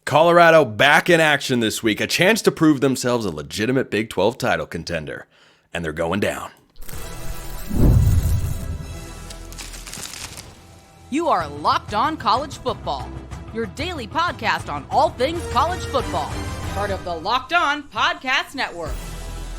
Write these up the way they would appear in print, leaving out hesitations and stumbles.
Colorado back in action this week, a chance to prove themselves a legitimate Big 12 title contender, and they're going down. You are Locked On College Football, your daily podcast on all things college football. Part of the Locked On Podcast Network,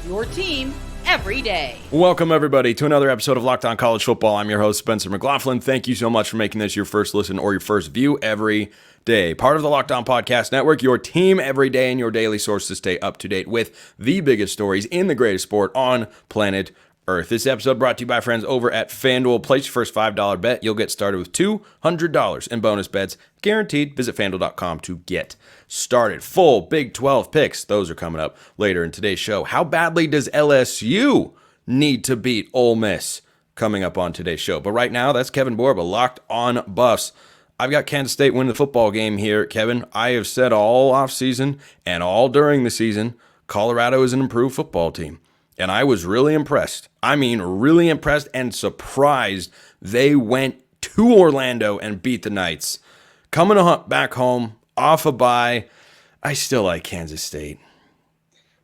your team every day. Welcome, everybody, to another episode of Locked On College Football. I'm your host, Spencer McLaughlin. Thank you so much for making this your first listen or your first view every day. Part of the Locked On Podcast Network, your team every day and your daily source to stay up to date with the biggest stories in the greatest sport on planet Earth. This episode brought to you by friends over at FanDuel. Place your first $5 bet. You'll get started with $200 in bonus bets guaranteed. Visit FanDuel.com to get started. Full Big 12 picks. Those are coming up later in today's show. How badly does LSU need to beat Ole Miss? Coming up on today's show. But right now, that's Kevin Borba, Locked On Buffs. I've got Kansas State winning the football game here, Kevin. I have said all offseason and all during the season, Colorado is an improved football team. And I was really impressed. I mean, really impressed and surprised they went to Orlando and beat the Knights. Coming back home, off a bye, I still like Kansas State.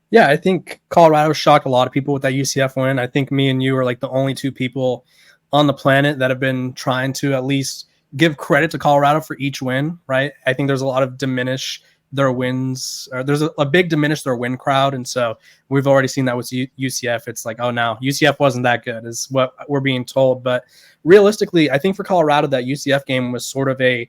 Yeah, I think Colorado shocked a lot of people with that UCF win. I think me and you are like the only two people on the planet that have been trying to at least give credit to Colorado for each win, right? I think there's a lot of diminish their wins, or there's a big diminish their win crowd. And so we've already seen that with UCF. It's like, oh, no, UCF wasn't that good is what we're being told. But realistically, I think for Colorado, that UCF game was sort of it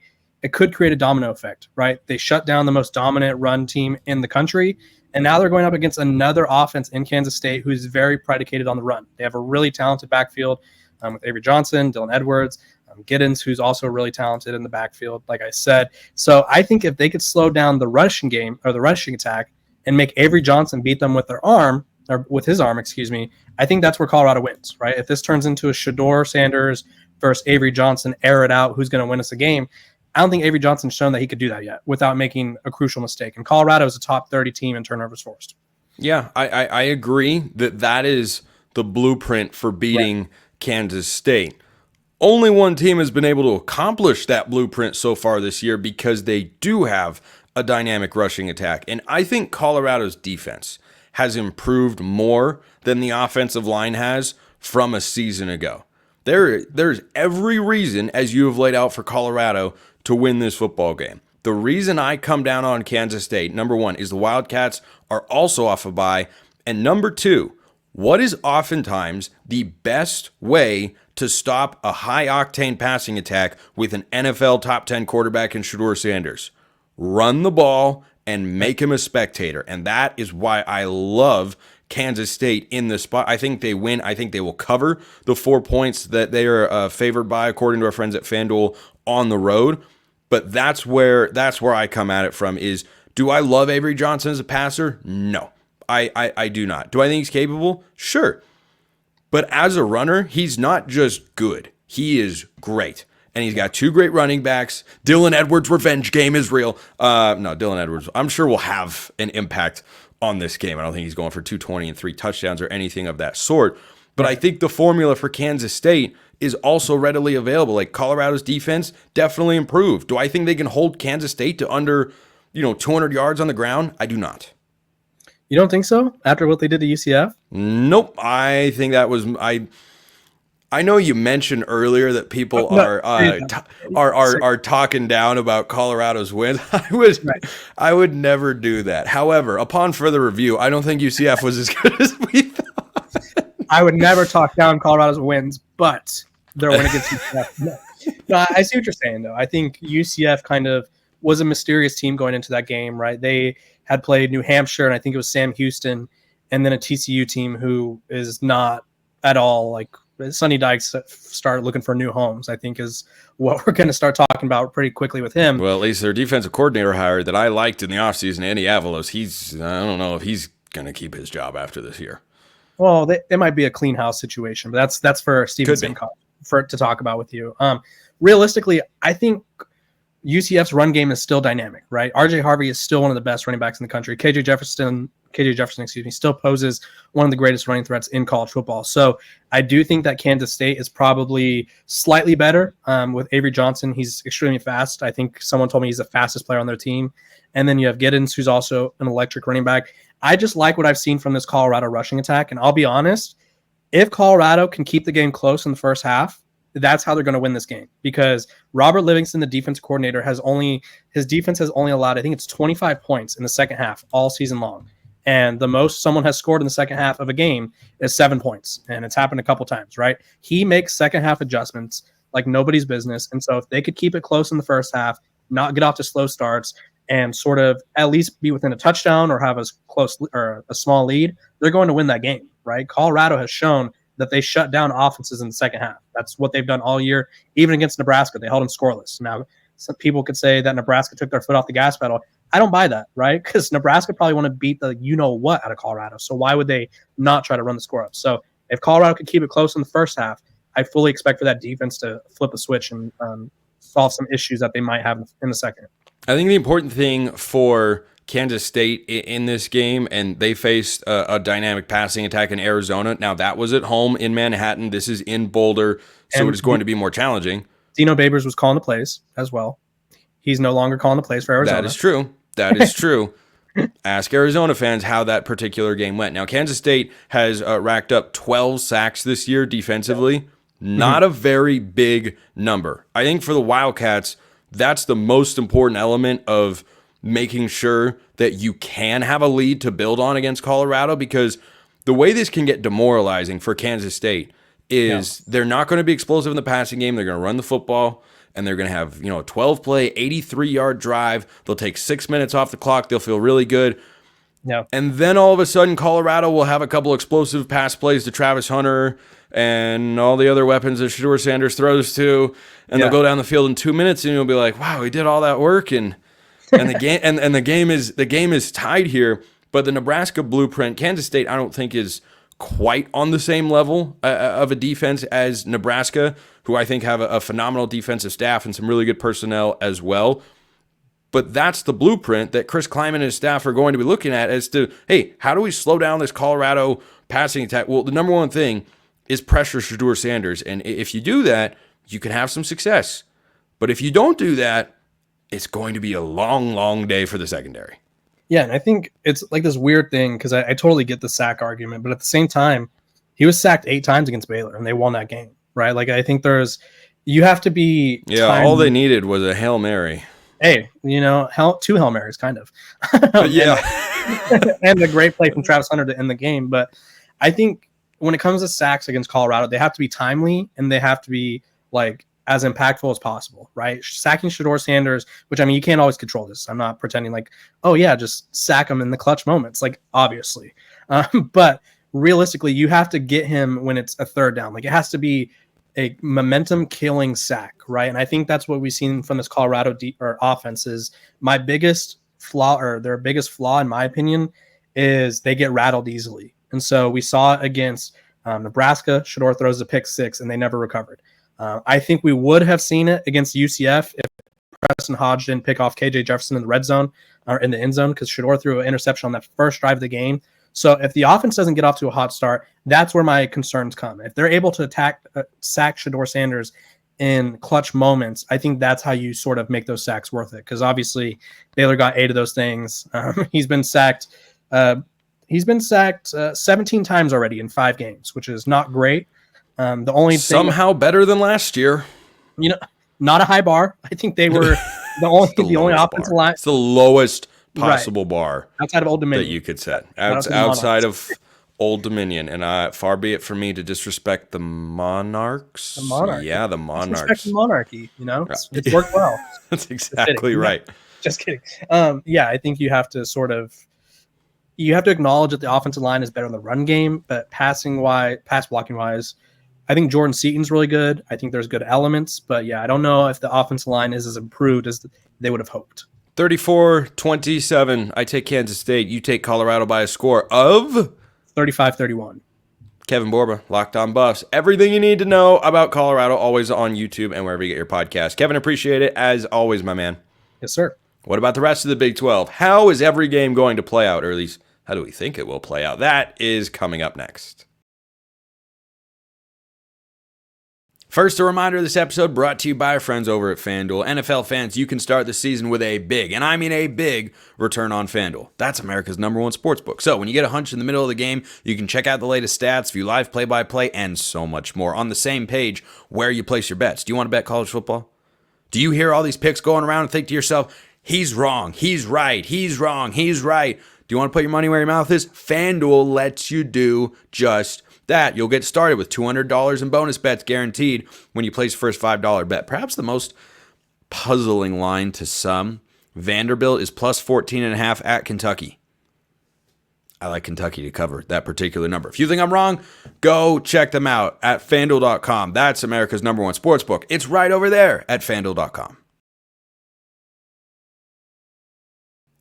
could create a domino effect, right? They shut down the most dominant run team in the country. And now they're going up against another offense in Kansas State who's very predicated on the run. They have a really talented backfield with Avery Johnson, Dylan Edwards, Giddens, who's also really talented in the backfield, like I said. So I think if they could slow down the rushing game or the rushing attack and make Avery Johnson beat them with their arm, or with his arm, I think that's where Colorado wins, right? If this turns into a Shedeur Sanders versus Avery Johnson, air it out, who's going to win us a game? I don't think Avery Johnson's shown that he could do that yet without making a crucial mistake. And Colorado is a top 30 team in turnovers forced. Yeah, I agree that is the blueprint for beating Kansas State. Only one team has been able to accomplish that blueprint so far this year because they do have a dynamic rushing attack. And I think Colorado's defense has improved more than the offensive line has from a season ago. There's every reason, as you have laid out, for Colorado to win this football game. The reason I come down on Kansas State, number one, is the Wildcats are also off a bye. And number two, what is oftentimes the best way to stop a high-octane passing attack with an NFL top 10 quarterback in Shedeur Sanders? Run the ball and make him a spectator. And that is why I love Kansas State in the spot. I think they win. I think they will cover the 4 points that they are favored by, according to our friends at FanDuel, on the road. But that's where I come at it from is, do I love Avery Johnson as a passer? No, I do not. Do I think he's capable? Sure. But as a runner, he's not just good. He is great. And he's got two great running backs. Dylan Edwards' revenge game is real. No, Dylan Edwards, I'm sure will have an impact on this game. I don't think he's going for 220 and 3 touchdowns or anything of that sort. But I think the formula for Kansas State is also readily available. Like Colorado's defense definitely improved. Do I think they can hold Kansas State to under, 200 yards on the ground? I do not. You don't think so? After what they did to UCF? Nope. I think that was I know you mentioned earlier that people are talking down about Colorado's win. I would never do that. However, upon further review, I don't think UCF was as good as we thought. I would never talk down Colorado's wins, but their win against UCF. No, I see what you're saying, though. I think UCF kind of was a mysterious team going into that game, right? They had played New Hampshire, and I think it was Sam Houston, and then a TCU team who is not at all like Sonny Dykes start looking for new homes, I think is what we're going to start talking about pretty quickly with him. Well, at least their defensive coordinator hire that I liked in the offseason, Andy Avalos, I don't know if he's going to keep his job after this year. Well, it might be a clean house situation, but that's for Steven Simcox to talk about with you. Realistically, I think UCF's run game is still dynamic, right? RJ Harvey is still one of the best running backs in the country. KJ KJ Jefferson, still poses one of the greatest running threats in college football. So I do think that Kansas State is probably slightly better with Avery Johnson. He's extremely fast. I think someone told me he's the fastest player on their team. And then you have Giddens, who's also an electric running back. I just like what I've seen from this Colorado rushing attack. And I'll be honest, if Colorado can keep the game close in the first half, that's how they're going to win this game, because Robert Livingston, the defense coordinator, his defense has only allowed, I think it's 25 points in the second half all season long. And the most someone has scored in the second half of a game is 7 points. And it's happened a couple times, right? He makes second half adjustments like nobody's business. And so if they could keep it close in the first half, not get off to slow starts, and sort of at least be within a touchdown or have a close or a small lead, they're going to win that game, right? Colorado has shown that they shut down offenses in the second half. That's what they've done all year. Even against Nebraska, they held them scoreless. Now, some people could say that Nebraska took their foot off the gas pedal. I don't buy that, right? Because Nebraska probably want to beat the you-know-what out of Colorado. So why would they not try to run the score up? So if Colorado could keep it close in the first half, I fully expect for that defense to flip a switch and solve some issues that they might have in the second. I think the important thing for Kansas State in this game, and they faced a dynamic passing attack in Arizona. Now, that was at home in Manhattan. This is in Boulder, so it is going to be more challenging. Dino Babers was calling the plays as well. He's no longer calling the plays for Arizona. That is true. That is true. Ask Arizona fans how that particular game went. Now, Kansas State has racked up 12 sacks this year defensively. Not a very big number. I think for the Wildcats, that's the most important element of making sure that you can have a lead to build on against Colorado, because the way this can get demoralizing for Kansas State is they're not going to be explosive in the passing game. They're going to run the football, and they're going to have, a 12-play, 83-yard drive. They'll take 6 minutes off the clock. They'll feel really good. Yeah. And then all of a sudden, Colorado will have a couple explosive pass plays to Travis Hunter and all the other weapons that Shedeur Sanders throws to, and they'll go down the field in 2 minutes, and you'll be like, wow, he did all that work, and the game and the game is tied here. But the Nebraska blueprint, Kansas State, I don't think is quite on the same level of a defense as Nebraska, who I think have a phenomenal defensive staff and some really good personnel as well. But that's the blueprint that Chris Kleiman and his staff are going to be looking at as to, hey, how do we slow down this Colorado passing attack? Well, the number one thing is pressure Shedeur Sanders. And if you do that, you can have some success. But if you don't do that, it's going to be a long, long day for the secondary. Yeah, and I think it's like this weird thing, because I totally get the sack argument, but at the same time, he was sacked 8 times against Baylor, and they won that game, right? Like, I think you have to be... Yeah, all they needed was a Hail Mary. Hey, 2 Hail Marys, kind of. Yeah. And a great play from Travis Hunter to end the game. But I think when it comes to sacks against Colorado, they have to be timely, and they have to be, like, as impactful as possible, right? Sacking Shedeur Sanders, which, I mean, you can't always control this. I'm not pretending like, oh, yeah, just sack him in the clutch moments, like, obviously. But realistically, you have to get him when it's a third down. Like, it has to be a momentum-killing sack, right? And I think that's what we've seen from this Colorado offense is their biggest flaw, in my opinion, is they get rattled easily. And so we saw it against Nebraska. Shedeur throws a pick 6, and they never recovered. I think we would have seen it against UCF if Preston Hodge didn't pick off KJ Jefferson in the red zone or in the end zone, because Shedeur threw an interception on that first drive of the game. So if the offense doesn't get off to a hot start, that's where my concerns come. If they're able to sack Shedeur Sanders in clutch moments, I think that's how you sort of make those sacks worth it. Because obviously Baylor got 8 of those things. He's been sacked 17 times already in 5 games, which is not great. The only somehow better than last year. Not a high bar. I think they were the only offensive line. It's the lowest possible bar outside of Old Dominion that you could set. Outside of Old Dominion, and far be it from me to disrespect the Monarchs. The Monarchy. Yeah, the Monarchs. Disrespect the monarchy. It's worked well. That's exactly right. Just kidding. I think you have to acknowledge that the offensive line is better in the run game, but pass blocking wise, I think Jordan Seaton's really good. I think there's good elements, but yeah, I don't know if the offensive line is as improved as they would have hoped. 34-27. I take Kansas State. You take Colorado by a score of 35-31. Kevin Borba, Locked On Buffs. Everything you need to know about Colorado, always on YouTube and wherever you get your podcast. Kevin, appreciate it as always, my man. Yes, sir. What about the rest of the Big 12? How is every game going to play out, or at least How do we think it will play out? That is coming up next. First, a reminder, this episode brought to you by our friends over at FanDuel. NFL fans, you can start the season with a big, and I mean a big, return on FanDuel. That's America's #1 sportsbook. So when you get a hunch in the middle of the game, you can check out the latest stats, view live play-by-play, and so much more on the same page where you place your bets. Do you want to bet college football? Do you hear all these picks going around and think to yourself, he's wrong, he's right, he's wrong, he's right? Do you want to put your money where your mouth is? FanDuel lets you do just that. You'll get started with $200 in bonus bets guaranteed when you place your first $5 bet. Perhaps the most puzzling line to some, Vanderbilt is plus 14.5 at Kentucky. I like Kentucky to cover that particular number. If you think I'm wrong, go check them out at FanDuel.com. That's America's #1 sportsbook. It's right over there at FanDuel.com.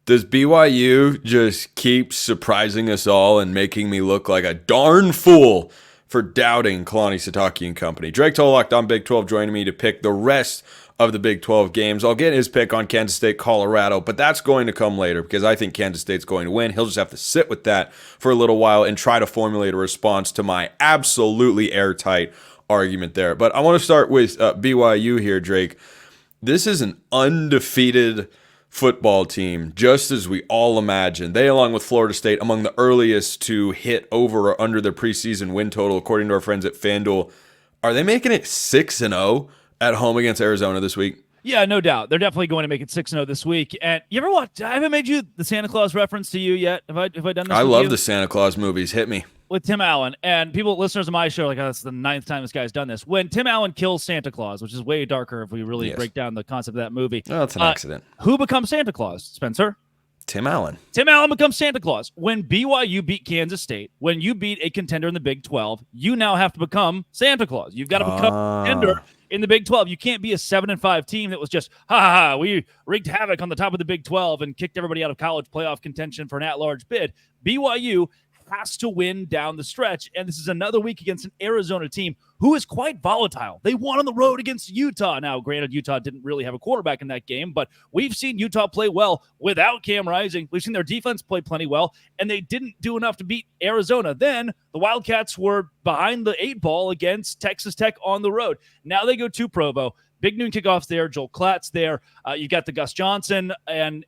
Does BYU just keep surprising us all and making me look like a darn fool for doubting Kalani Sitake and company? Drake Tollock on Big 12 joining me to pick the rest of the Big 12 games. I'll get his pick on Kansas State, Colorado, but that's going to come later because I think Kansas State's going to win. He'll just have to sit with that for a little while and try to formulate a response to my absolutely airtight argument there. But I want to start with BYU here, Drake. This is an undefeated football team, just as we all imagine. They, along with Florida State, among the earliest to hit over or under their preseason win total, according to our friends at FanDuel. Are they making it 6-0 at home against Arizona this week? Yeah, no doubt. They're definitely going to make it 6-0 this week. And you ever watch? I haven't made you the Santa Claus reference to you yet. Have I done this? I love you? the Santa Claus movies. Hit me. With Tim Allen, and listeners of my show are like, oh, that's the 9th time this guy's done this. When Tim Allen kills Santa Claus, which is way darker if we really break down the concept of that movie. Oh, it's an accident. Who becomes Santa Claus, Spencer? Tim Allen. Tim Allen becomes Santa Claus. When BYU beat Kansas State, when you beat a contender in the Big 12, you now have to become Santa Claus. You've got to become a contender in the Big 12. You can't be a 7-5 team that was just, we wreaked havoc on the top of the Big 12 and kicked everybody out of college playoff contention for an at-large bid. BYU has to win down the stretch, and this is another week against an Arizona team who is quite volatile. They won on the road against Utah. Now, granted, Utah didn't really have a quarterback in that game, but we've seen Utah play well without Cam Rising. We've seen their defense play plenty well, and they didn't do enough to beat Arizona. Then the Wildcats were behind the 8 ball against Texas Tech on the road. Now they go to Provo. Big noon kickoffs there. Joel Klatt's there. You got the Gus Johnson, and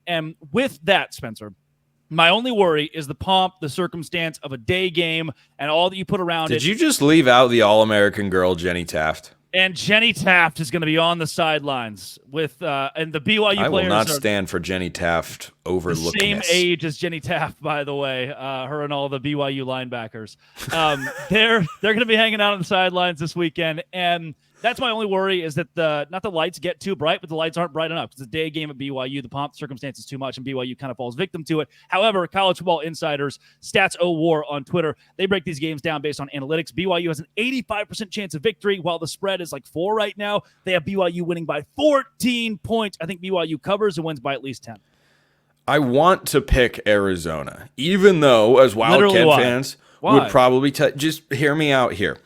with that, Spencer, my only worry is the pomp, the circumstance of a day game, and all that you put around it. Did you just leave out the All-American girl, Jenny Taft? And Jenny Taft is going to be on the sidelines with, and the BYU players. I will not stand for Jenny Taft overlooking. Same age as Jenny Taft, by the way. Her and all the BYU linebackers. They're going to be hanging out on the sidelines this weekend, and that's my only worry is that not the lights get too bright, but the lights aren't bright enough. It's a day game at BYU. The pomp circumstance is too much, and BYU kind of falls victim to it. However, College Football Insiders, Stats O War on Twitter, they break these games down based on analytics. BYU has an 85% chance of victory, while the spread is like 4 right now. They have BYU winning by 14 points. I think BYU covers and wins by at least 10. I want to pick Arizona, even though as Wildcat fans would probably just hear me out here.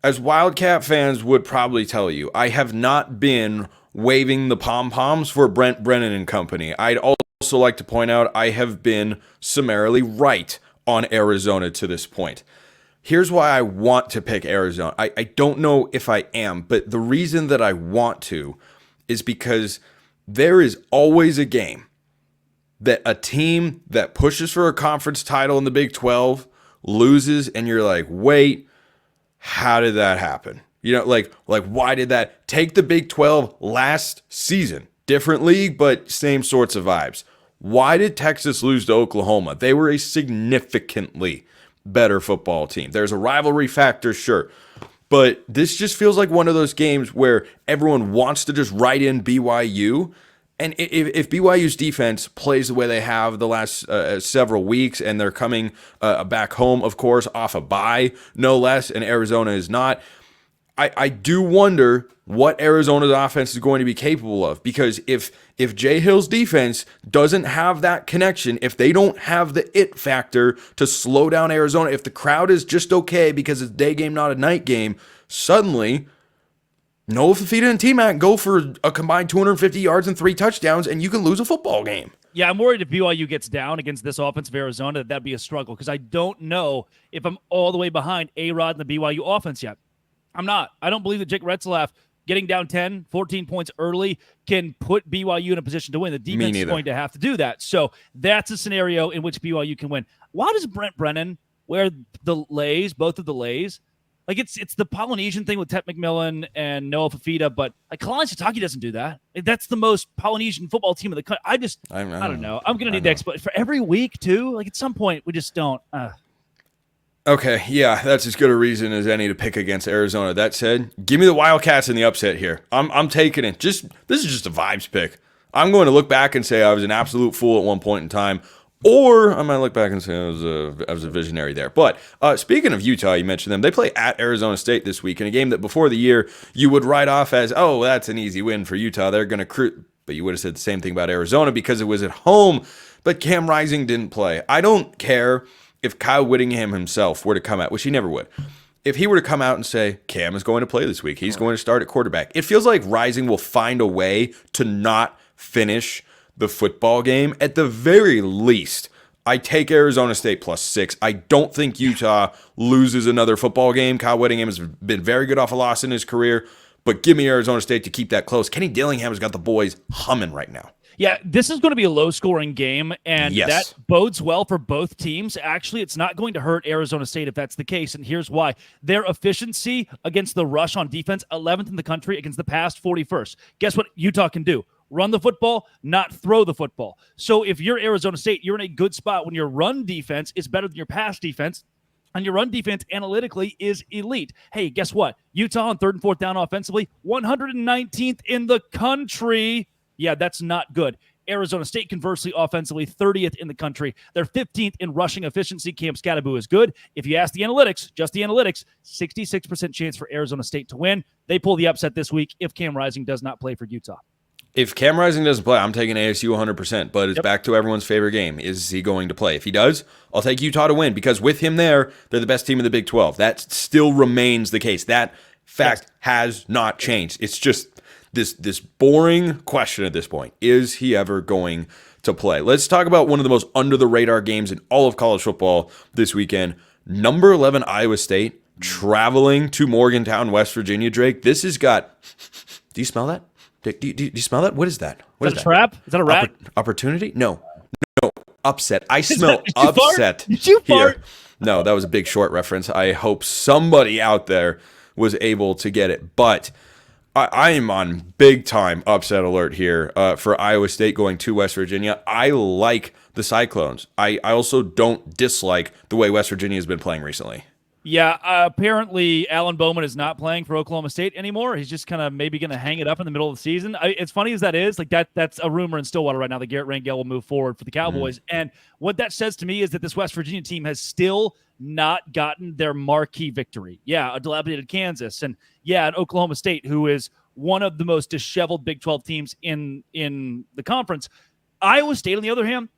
As Wildcat fans would probably tell you, I have not been waving the pom-poms for Brent Brennan and company. I'd also like to point out I have been summarily right on Arizona to this point. Here's why I want to pick Arizona. I don't know if I am, but the reason that I want to is because there is always a game that a team that pushes for a conference title in the Big 12 loses, and you're like, wait, how did that happen? You know, like why did that? Take the Big 12 last season. Different league, but same sorts of vibes. Why did Texas lose to Oklahoma? They were a significantly better football team. There's a rivalry factor, sure. But this just feels like one of those games where everyone wants to just write in BYU. And if BYU's defense plays the way they have the last several weeks, and they're coming back home, of course, off a bye, no less, and Arizona is not, I do wonder what Arizona's offense is going to be capable of. Because if Jay Hill's defense doesn't have that connection, if they don't have the it factor to slow down Arizona, if the crowd is just okay because it's a day game, not a night game, suddenly Noah Fafita and T-Mac go for a combined 250 yards and 3 touchdowns, and you can lose a football game. Yeah, I'm worried if BYU gets down against this offense of Arizona, that'd be a struggle because I don't know if I'm all the way behind A-Rod and the BYU offense yet. I'm not. I don't believe that Jake Retzlaff getting down 10, 14 points early can put BYU in a position to win. The defense is going to have to do that. So that's a scenario in which BYU can win. Why does Brent Brennan wear the lays, both of the lays? Like it's the Polynesian thing with Tet McMillan and Noah Fafita, but like Kalani Sitake doesn't do that. That's the most Polynesian football team in the country. I don't know. I'm going to need the explanation for every week too. Like at some point we just don't. Okay, yeah, that's as good a reason as any to pick against Arizona. That said, give me the Wildcats in the upset here. I'm taking it. This is just a vibes pick. I'm going to look back and say I was an absolute fool at one point in time. Or I might look back and say I was a visionary there. But speaking of Utah, you mentioned them. They play at Arizona State this week in a game that before the year you would write off as, oh, that's an easy win for Utah. They're going to but you would have said the same thing about Arizona because it was at home. But Cam Rising didn't play. I don't care if Kyle Whittingham himself were to come out, which he never would. If he were to come out and say, Cam is going to play this week, he's going to start at quarterback. It feels like Rising will find a way to not finish the football game. At the very least, I take Arizona State +6. I don't think Utah loses another football game. Kyle Whittingham has been very good off a loss in his career, but give me Arizona State to keep that close. Kenny Dillingham has got the boys humming right now. Yeah, this is going to be a low-scoring game, and yes, that bodes well for both teams. Actually, it's not going to hurt Arizona State if that's the case, and here's why. Their efficiency against the rush on defense, 11th in the country, against the pass, 41st. Guess what Utah can do? Run the football, not throw the football. So if you're Arizona State, you're in a good spot when your run defense is better than your pass defense, and your run defense analytically is elite. Hey, guess what? Utah on 3rd and 4th down offensively, 119th in the country. Yeah, that's not good. Arizona State, conversely, offensively, 30th in the country. They're 15th in rushing efficiency. Cam Scadaboo is good. If you ask the analytics, just the analytics, 66% chance for Arizona State to win. They pull the upset this week if Cam Rising does not play for Utah. If Cam Rising doesn't play, I'm taking ASU 100%, but it's back to everyone's favorite game. Is he going to play? If he does, I'll take Utah to win because with him there, they're the best team in the Big 12. That still remains the case. That fact has not changed. It's just this boring question at this point. Is he ever going to play? Let's talk about one of the most under-the-radar games in all of college football this weekend. Number 11 Iowa State traveling to Morgantown, West Virginia, Drake. This has got... Do you smell that? Do you smell that? What is that? What is that? A trap? Is that a rat? Opportunity? No. Upset. I smell upset. Did you fart? No, that was a Big Short reference. I hope somebody out there was able to get it. But I am on big time upset alert here for Iowa State going to West Virginia. I like the Cyclones. I also don't dislike the way West Virginia has been playing recently. Yeah, apparently Alan Bowman is not playing for Oklahoma State anymore. He's just kind of maybe going to hang it up in the middle of the season. It's funny as that is, like that's a rumor in Stillwater right now that Garrett Rangel will move forward for the Cowboys. And what that says to me is that this West Virginia team has still not gotten their marquee victory. Yeah, a dilapidated Kansas, and yeah, an Oklahoma State, who is one of the most disheveled Big 12 teams in the conference. Iowa State, on the other hand,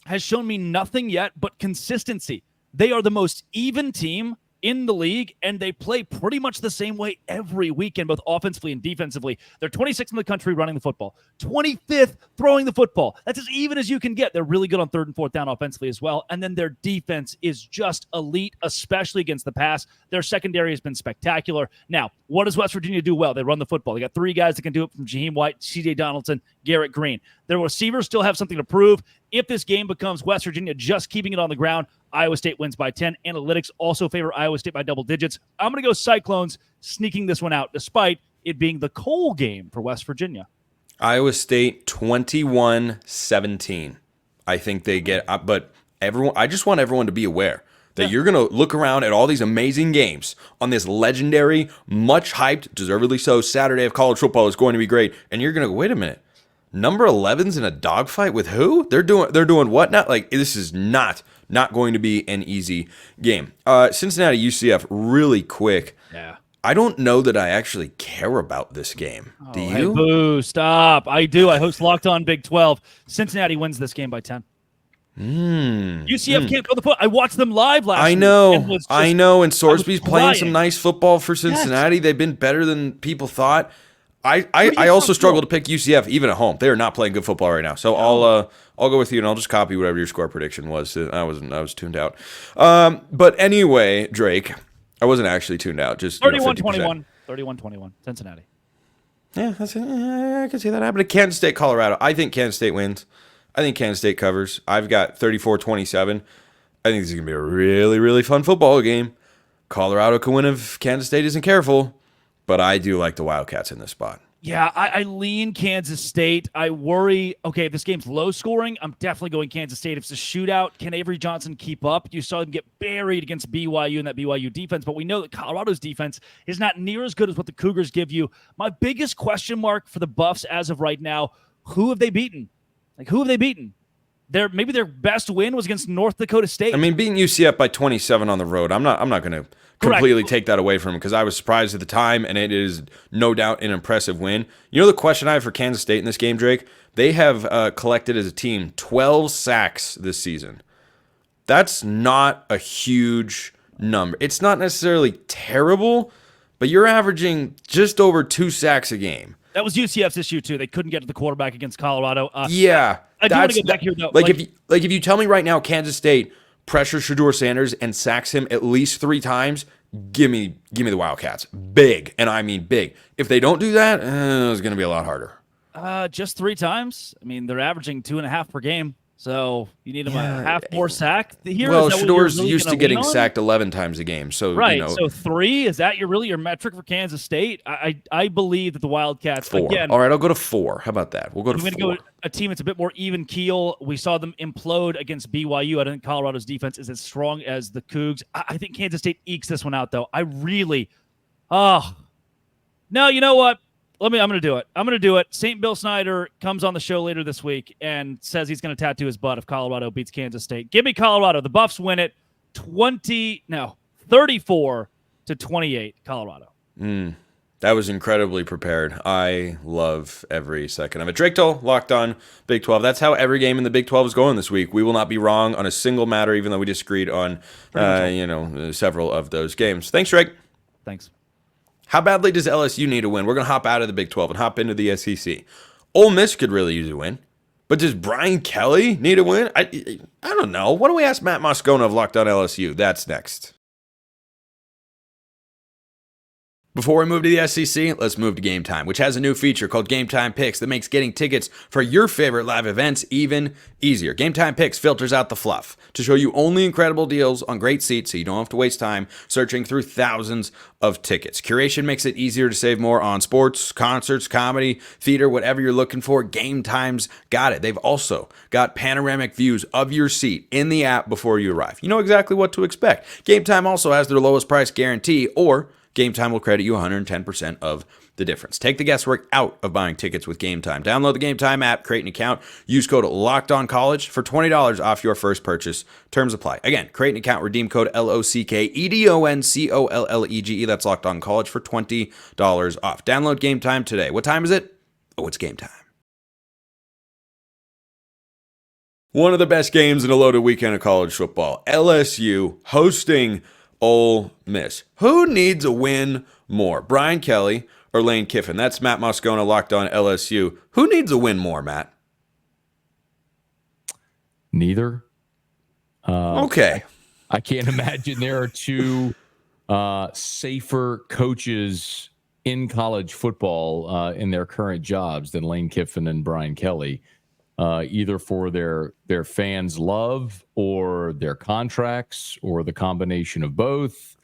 has shown me nothing yet but consistency. They are the most even team in the league, and they play pretty much the same way every weekend, both offensively and defensively. They're 26th in the country running the football, 25th throwing the football. That's as even as you can get. They're really good on 3rd and 4th down offensively as well, and then their defense is just elite, especially against the pass. Their secondary has been spectacular. Now, what does West Virginia do well? They run the football. They got 3 guys that can do it from Jaheim White, C.J. Donaldson, Garrett Green. Their receivers still have something to prove. If this game becomes West Virginia just keeping it on the ground, Iowa State wins by 10. Analytics also favor Iowa State by double digits. I'm going to go Cyclones sneaking this one out, despite it being the Cole game for West Virginia. Iowa State 21-17. I think they get up, but I just want everyone to be aware that you're going to look around at all these amazing games on this legendary, much hyped, deservedly so, Saturday of college football is going to be great, and you're going to go, wait a minute. Number 11's in a dogfight with who? They're doing what now? Like, this is not going to be an easy game. Cincinnati UCF, really quick. Yeah. I don't know that I actually care about this game. Do you? Hey, boo, stop. I do. I host Locked On Big 12. Cincinnati wins this game by 10. UCF can't throw the foot. I watched them live last week. I know. And Sorsby's playing some nice football for Cincinnati. Yes. They've been better than people thought. I also struggle to pick UCF even at home. They are not playing good football right now. So I'll go with you and I'll just copy whatever your score prediction was. I was tuned out. But anyway, Drake, I wasn't actually tuned out. Just 31-21. 31-21. Cincinnati. Yeah, I can see that happening. Kansas State, Colorado. I think Kansas State wins. I think Kansas State covers. I've got 34-27. I think this is going to be a really, really fun football game. Colorado can win if Kansas State isn't careful, but I do like the Wildcats in this spot. Yeah, I lean Kansas State. I worry, okay, if this game's low scoring, I'm definitely going Kansas State. If it's a shootout, can Avery Johnson keep up? You saw him get buried against BYU in that BYU defense, but we know that Colorado's defense is not near as good as what the Cougars give you. My biggest question mark for the Buffs as of right now, who have they beaten? Like, who have they beaten? Maybe their best win was against North Dakota State. I mean, beating UCF by 27 on the road, I'm not going to completely take that away from him because I was surprised at the time, and it is no doubt an impressive win. You know the question I have for Kansas State in this game, Drake? They have collected as a team 12 sacks this season. That's not a huge number. It's not necessarily terrible, but you're averaging just over 2 sacks a game. That was UCF's issue too. They couldn't get to the quarterback against Colorado. Yeah, I do want to get back here though. Like if you tell me right now, Kansas State pressures Shedeur Sanders and sacks him at least 3 times, give me the Wildcats, big, and I mean big. If they don't do that, it's going to be a lot harder. Just 3 times. I mean, they're averaging 2.5 per game. So you need them a half more sack. Shedeur's used to getting sacked 11 times a game. So right. So 3, is that your metric for Kansas State? I believe that the Wildcats 4. Again. All right, I'll go to 4. How about that? We'll go to 4. I'm going to go a team that's a bit more even keel. We saw them implode against BYU. I don't think Colorado's defense is as strong as the Cougs. I think Kansas State ekes this one out though. No, you know what? I'm going to do it. I'm going to do it. St. Bill Snyder comes on the show later this week and says he's going to tattoo his butt if Colorado beats Kansas State. Give me Colorado. The Buffs win it 34-28, Colorado. That was incredibly prepared. I love every second of it. Drake Toll, Locked On Big 12. That's how every game in the Big 12 is going this week. We will not be wrong on a single matter, even though we disagreed on several of those games. Thanks, Drake. Thanks. How badly does LSU need a win? We're going to hop out of the Big 12 and hop into the SEC. Ole Miss could really use a win. But does Brian Kelly need a win? I don't know. Why don't we ask Matt Moscona of Locked On LSU? That's next. Before we move to the SEC, let's move to Game Time, which has a new feature called Game Time Picks that makes getting tickets for your favorite live events even easier. Game Time Picks filters out the fluff to show you only incredible deals on great seats so you don't have to waste time searching through thousands of tickets. Curation makes it easier to save more on sports, concerts, comedy, theater, whatever you're looking for. Game Time's got it. They've also got panoramic views of your seat in the app before you arrive. You know exactly what to expect. Game Time also has their lowest price guarantee, or Game Time will credit you 110% of the difference. Take the guesswork out of buying tickets with Game Time. Download the Game Time app, create an account, use code LOCKEDONCollege for $20 off your first purchase. Terms apply. Again, create an account, redeem code LOCKEDONCOLLEGE. That's LOCKEDONCollege for $20 off. Download Game Time today. What time is it? Oh, it's game time. One of the best games in a loaded weekend of college football. LSU hosting Ole Miss. Who needs a win more? Brian Kelly or Lane Kiffin? That's Matt Moscona, Locked On LSU. Who needs a win more, Matt? Neither. Okay. I can't imagine there are two safer coaches in college football in their current jobs than Lane Kiffin and Brian Kelly. Either for their fans' love or their contracts or the combination of both.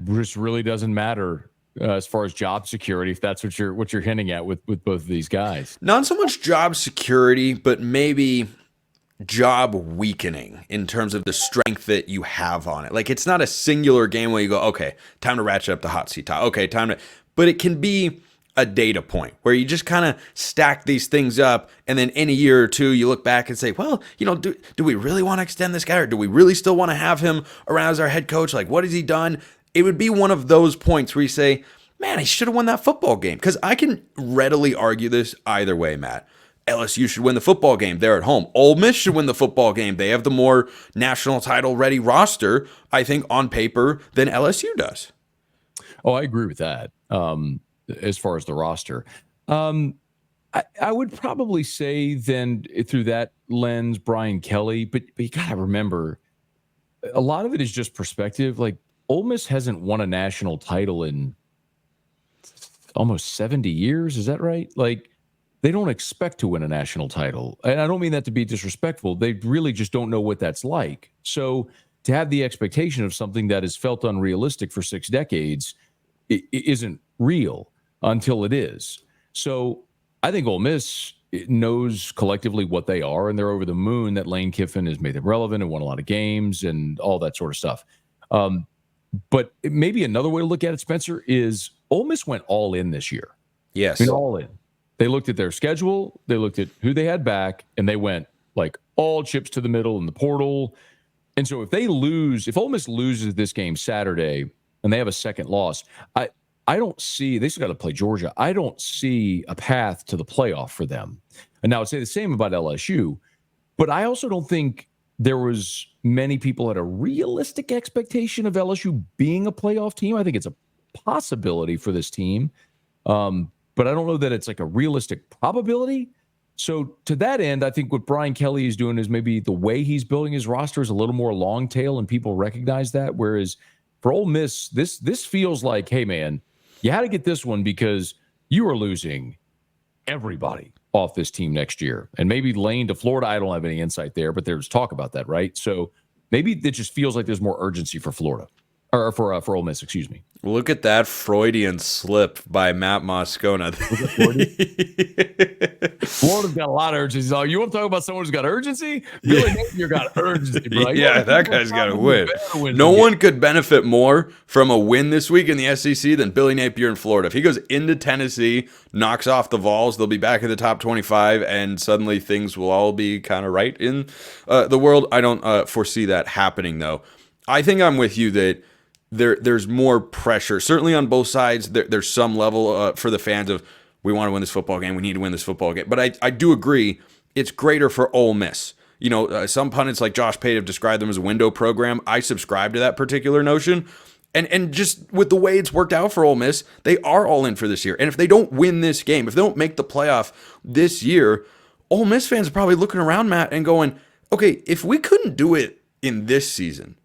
Just really doesn't matter as far as job security, if that's what you're hinting at with both of these guys. Not so much job security, but maybe job weakening in terms of the strength that you have on it. Like, it's not a singular game where you go, okay, time to ratchet up the hot seat top. Okay, but it can be a data point where you just kind of stack these things up, and then in a year or two you look back and say, well, do we really want to extend this guy, or do we really still want to have him around as our head coach? Like, what has he done? It would be one of those points where you say, man, he should have won that football game. Because I can readily argue this either way, Matt. LSU should win the football game. They're at home. Ole Miss should win the football game. They have the more national title ready roster, I think, on paper than LSU does. Oh, I agree with that. As far as the roster, I would probably say then through that lens, Brian Kelly. But you gotta remember, a lot of it is just perspective. Like Ole Miss hasn't won a national title in almost 70 years. Is that right? Like they don't expect to win a national title. And I don't mean that to be disrespectful. They really just don't know what that's like. So to have the expectation of something that has felt unrealistic for 6 decades it isn't real until it is. So I think Ole Miss knows collectively what they are, and they're over the moon that Lane Kiffin has made them relevant and won a lot of games and all that sort of stuff. But maybe another way to look at it, Spencer, is Ole Miss went all in this year. Yes. I mean, all in. They looked at their schedule, they looked at who they had back, and they went like all chips to the middle in the portal. And so if Ole Miss loses this game Saturday and they have a second loss, I don't see, they still got to play Georgia. I don't see a path to the playoff for them. And now I'd say the same about LSU, but I also don't think there was many people had a realistic expectation of LSU being a playoff team. I think it's a possibility for this team. But I don't know that it's like a realistic probability. So to that end, I think what Brian Kelly is doing is maybe the way he's building his roster is a little more long tail and people recognize that. Whereas for Ole Miss, this feels like, hey man, you had to get this one because you are losing everybody off this team next year. And maybe Lane to Florida, I don't have any insight there, but there's talk about that, right? So maybe it just feels like there's more urgency for Florida. Or for Ole Miss, excuse me. Look at that Freudian slip by Matt Moscona. Florida's got a lot of urgency. So you want to talk about someone who's got urgency? Billy Napier got urgency, bro. Yeah, that guy's got to win. No one could benefit more from a win this week in the SEC than Billy Napier in Florida. If he goes into Tennessee, knocks off the Vols, they'll be back in the top 25, and suddenly things will all be kind of right in the world. I don't foresee that happening, though. I think I'm with you that there's more pressure, certainly on both sides. There's some level for the fans of, we want to win this football game, we need to win this football game. But I do agree, it's greater for Ole Miss. You know, some pundits like Josh Pate have described them as a window program. I subscribe to that particular notion. And just with the way it's worked out for Ole Miss, they are all in for this year. And if they don't win this game, if they don't make the playoff this year, Ole Miss fans are probably looking around, Matt, and going, okay, if we couldn't do it in this season,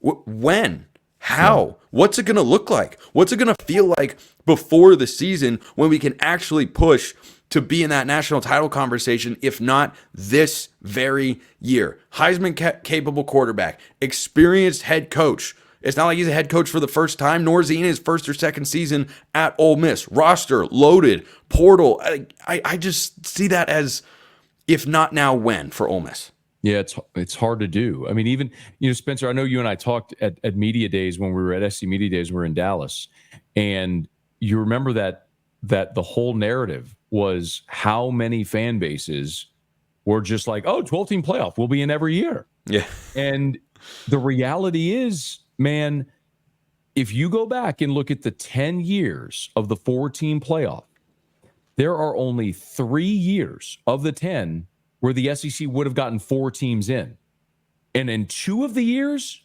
when? How? What's it going to look like? What's it going to feel like before the season when we can actually push to be in that national title conversation, if not this very year? Heisman capable quarterback, experienced head coach. It's not like he's a head coach for the first time, nor is he in his first or second season at Ole Miss. Roster loaded, portal. I just see that as, if not now, when for Ole Miss. Yeah, it's hard to do. I mean, even, Spencer, I know you and I talked at media days when we were at SC Media Days, we were in Dallas, and you remember that the whole narrative was how many fan bases were just like, oh, 12-team playoff, we'll be in every year. Yeah. And the reality is, man, if you go back and look at the 10 years of the 4-team playoff, there are only 3 years of the 10 where the SEC would have gotten 4 teams in. And in 2 of the years,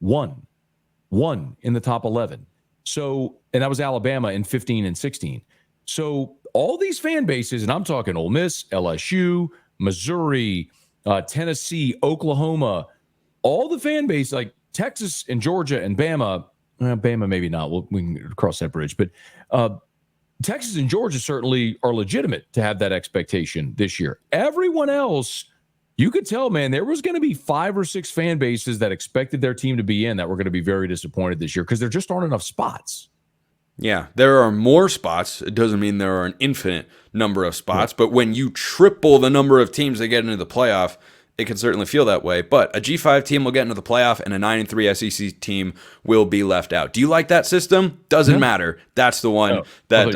one in the top 11. So, and that was Alabama in 15 and 16. So all these fan bases, and I'm talking Ole Miss, LSU, Missouri, Tennessee, Oklahoma, all the fan base, like Texas and Georgia and Bama, Bama maybe not, we can cross that bridge, but Texas and Georgia certainly are legitimate to have that expectation this year. Everyone else, you could tell, man, there was going to be 5 or 6 fan bases that expected their team to be in that were going to be very disappointed this year because there just aren't enough spots. Yeah, there are more spots. It doesn't mean there are an infinite number of spots, but when you triple the number of teams that get into the playoff, it can certainly feel that way. But a G5 team will get into the playoff, and a 9-3 SEC team will be left out. Do you like that system? Doesn't matter. That's the one that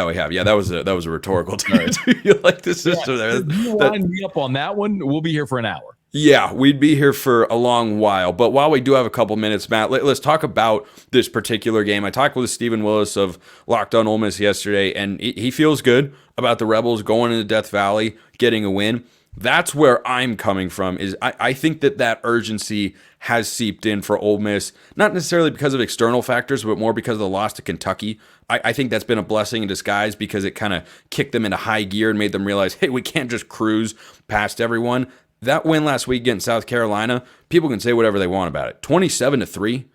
we have. Yeah, that was a rhetorical term. Do you like the system there? You line me up on that one. We'll be here for an hour. Yeah, we'd be here for a long while. But while we do have a couple minutes, Matt, let's talk about this particular game. I talked with Stephen Willis of Locked On Ole Miss yesterday, and he feels good about the Rebels going into Death Valley, getting a win. That's where I'm coming from. Is I think that urgency has seeped in for Ole Miss, not necessarily because of external factors, but more because of the loss to Kentucky. I think that's been a blessing in disguise because it kind of kicked them into high gear and made them realize, hey, we can't just cruise past everyone. That win last week against South Carolina, people can say whatever they want about it. 27-3.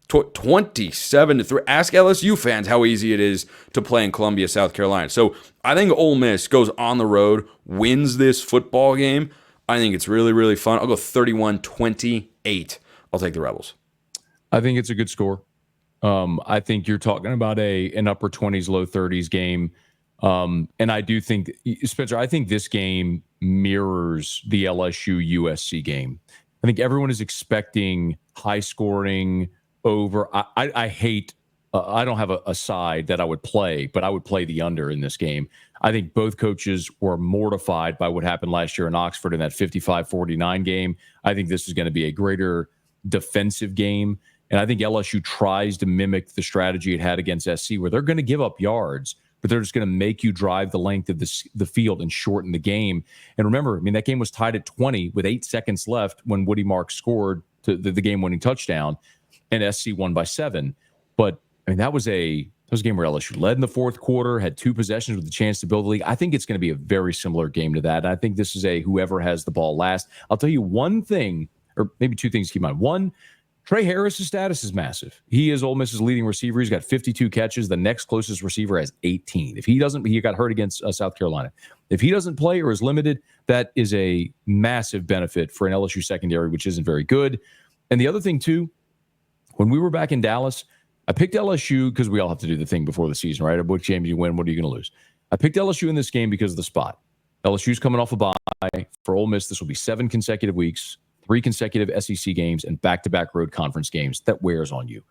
27-3. Ask LSU fans how easy it is to play in Columbia, South Carolina. So I think Ole Miss goes on the road, wins this football game. I think it's really, really fun. I'll go 31-28. I'll take the Rebels. I think it's a good score. I think you're talking about an upper 20s, low 30s game. And I do think, Spencer, I think this game mirrors the LSU USC game. I think everyone is expecting high scoring over. I hate, I don't have a side that I would play, but I would play the under in this game. I think both coaches were mortified by what happened last year in Oxford in that 55-49 game. I think this is going to be a greater defensive game. And I think LSU tries to mimic the strategy it had against SC, where they're going to give up yards, but they're just going to make you drive the length of the field and shorten the game. And remember, I mean, that game was tied at 20 with 8 seconds left when Woody Marks scored the game-winning touchdown, and SC won by 7. But I mean, that was a game where LSU led in the fourth quarter, had 2 possessions with a chance to build the league. I think it's going to be a very similar game to that. And I think this is a whoever has the ball last. I'll tell you one thing, or maybe 2 things to keep in mind. One, Trey Harris's status is massive. He is Ole Miss's leading receiver. He's got 52 catches. The next closest receiver has 18. If he doesn't, he got hurt against South Carolina. If he doesn't play or is limited, that is a massive benefit for an LSU secondary, which isn't very good. And the other thing, too, when we were back in Dallas, I picked LSU because we all have to do the thing before the season, right? Which game do you win? What are you going to lose? I picked LSU in this game because of the spot. LSU's coming off a bye. For Ole Miss, this will be 7 consecutive weeks, 3 consecutive SEC games, and back-to-back road conference games. That wears on you.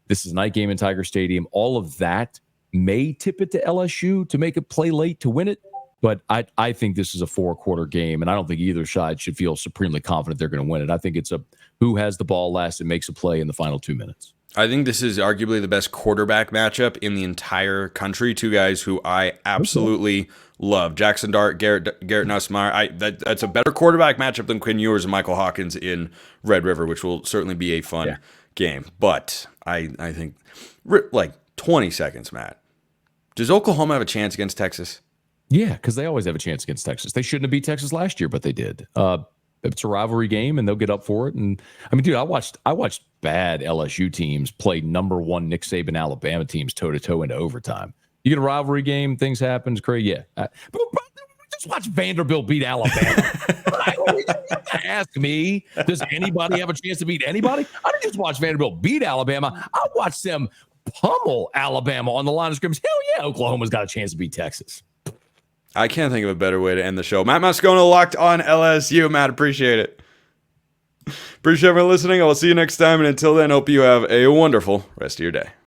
This is a night game in Tiger Stadium. All of that may tip it to LSU to make it play late to win it, but I think this is a 4-quarter game, and I don't think either side should feel supremely confident they're going to win it. I think it's a who has the ball last and makes a play in the final 2 minutes. I think this is arguably the best quarterback matchup in the entire country. 2 guys who I absolutely love. Jackson Dart, Garrett Nussmeier. That's a better quarterback matchup than Quinn Ewers and Michael Hawkins in Red River, which will certainly be a fun game. But I think, like, 20 seconds, Matt. Does Oklahoma have a chance against Texas? Yeah, because they always have a chance against Texas. They shouldn't have beat Texas last year, but they did. It's a rivalry game, and they'll get up for it. And I mean, dude, I watched bad LSU teams play number 1 Nick Saban Alabama teams toe-to-toe into overtime. You get a rivalry game, things happen. It's crazy. Yeah. But just watch Vanderbilt beat Alabama. Ask me, does anybody have a chance to beat anybody? I didn't just watch Vanderbilt beat Alabama. I watched them pummel Alabama on the line of scrimmage. Hell yeah, Oklahoma's got a chance to beat Texas. I can't think of a better way to end the show. Matt Moscona locked on LSU. Matt, appreciate it. Appreciate everyone listening. I will see you next time. And until then, hope you have a wonderful rest of your day.